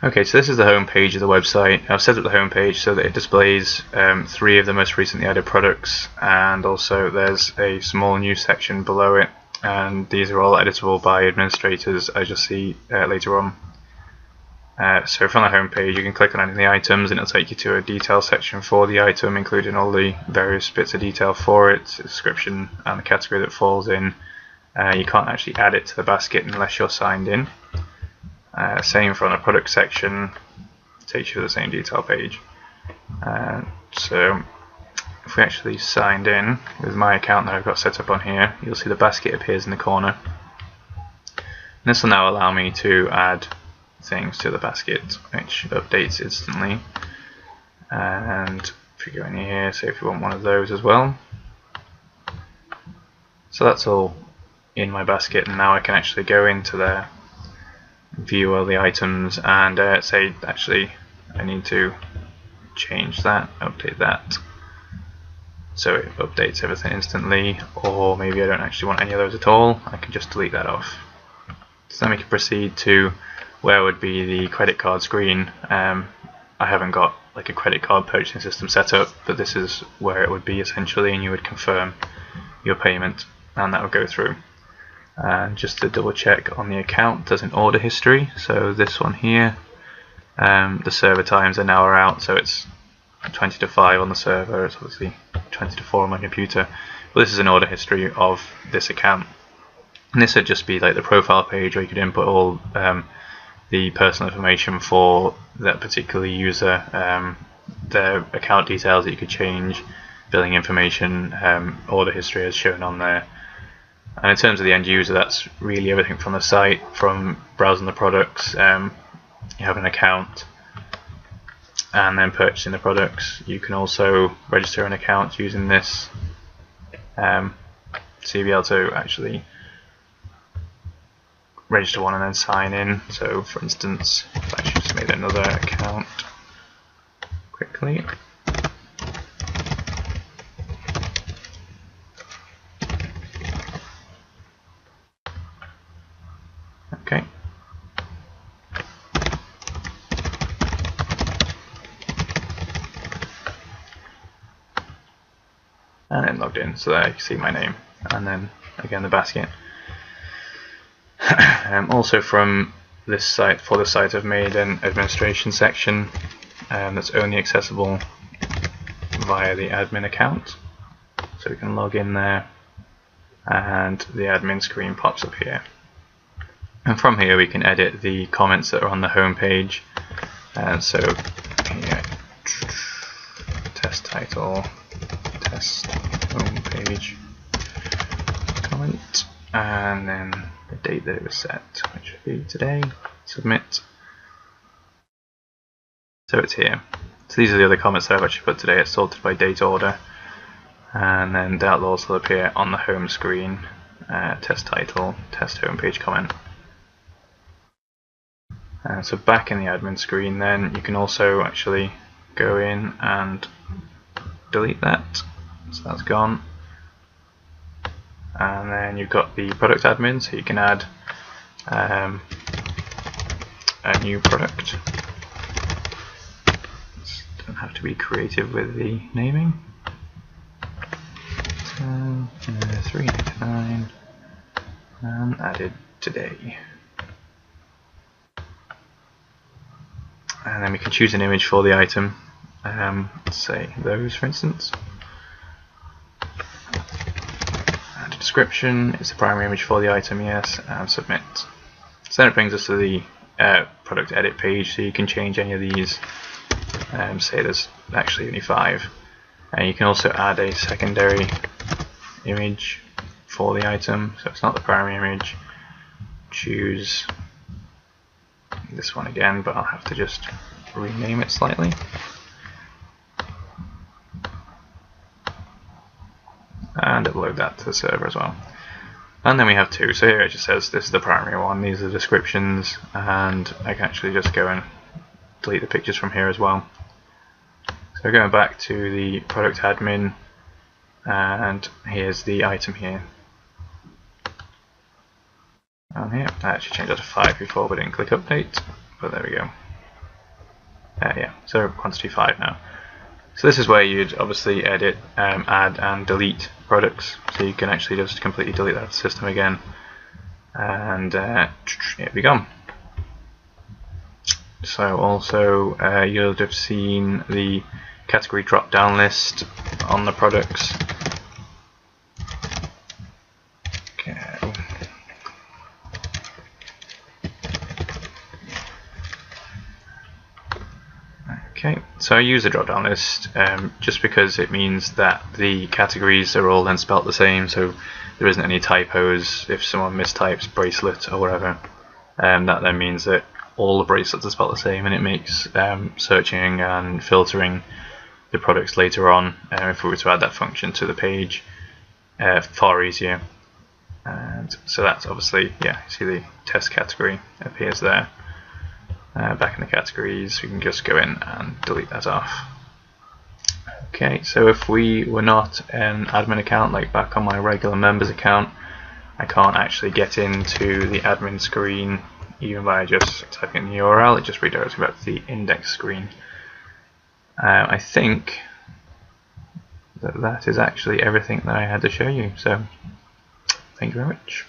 Okay, so this is the home page of the website. I've set up the home page so that it displays 3 of the most recently added products, and also there's a small news section below it, and these are all editable by administrators, as you'll see later on. So from the home page you can click on any of the items and it'll take you to a detail section for the item, including all the various bits of detail for it, the description and the category that falls in. You can't actually add it to the basket unless you're signed in. Same from the product section, takes you to the same detail page. So if we actually signed in with my account that I've got set up on here, you'll see the basket appears in the corner. And this will now allow me to add things to the basket, which updates instantly. And if you go in here, say if you want one of those as well. So that's all in my basket, and now I can actually go into there, view all the items, and say actually I need to change that, update that, so it updates everything instantly, or maybe I don't actually want any of those at all, I can just delete that off. So then we can proceed to where would be the credit card screen. I haven't got like a credit card purchasing system set up, but this is where it would be essentially, and you would confirm your payment and that would go through. And just to double check on the account, there's an order history, so this one here, the server times are now out, so it's 20 to 5 on the server, it's obviously 20 to 4 on my computer, but this is an order history of this account. And this would just be like the profile page where you could input all the personal information for that particular user, their account details that you could change, billing information, order history as shown on there. And in terms of the end user, that's really everything from the site, from browsing the products, you have an account, and then purchasing the products. You can also register an account using this, so you'll be able to actually register one and then sign in. So for instance, if I actually just made another account quickly. Okay. And then logged in, so there you can see my name, and then again the basket. Also from this site, for the site, I've made an administration section that's only accessible via the admin account. So we can log in there, and the admin screen pops up here. And from here we can edit the comments that are on the home page. So here, test title, test home page comment, and then the date that it was set, which would be today. Submit. So it's here. So these are the other comments that I've actually put today. It's sorted by date order, and then that will also appear on the home screen. Test title, test home page comment. So back in the admin screen, then you can also actually go in and delete that. So that's gone. And then you've got the product admin, so you can add a new product. Don't have to be creative with the naming. So, 399 and added today. And then we can choose an image for the item, let's say those for instance. And a description, it's the primary image for the item, yes, and submit. So then it brings us to the product edit page, so you can change any of these, say there's actually only 5. And you can also add a secondary image for the item, so it's not the primary image. Choose this one again, but I'll have to just rename it slightly. And upload that to the server as well. And then we have 2, so here it just says this is the primary one, these are the descriptions, and I can actually just go and delete the pictures from here as well. So going back to the product admin, and here's the item here. And here, I actually changed that to 5 before, but didn't click update, but there we go. Yeah, so quantity 5 now. So this is where you'd obviously edit, add and delete products. So you can actually just completely delete that system again, and it'll be gone. So also you'll have seen the category drop down list on the products. Okay, so I use a drop down list just because it means that the categories are all then spelt the same, so there isn't any typos if someone mistypes bracelet or whatever. That then means that all the bracelets are spelt the same, and it makes searching and filtering the products later on, if we were to add that function to the page, far easier. And so that's obviously, yeah, see the test category appears there. Back in the categories, we can just go in and delete that off. Okay, so if we were not an admin account, like back on my regular members account, I can't actually get into the admin screen even by just typing in the URL. It just redirects me back to the index screen. I think that is actually everything that I had to show you, so thank you very much.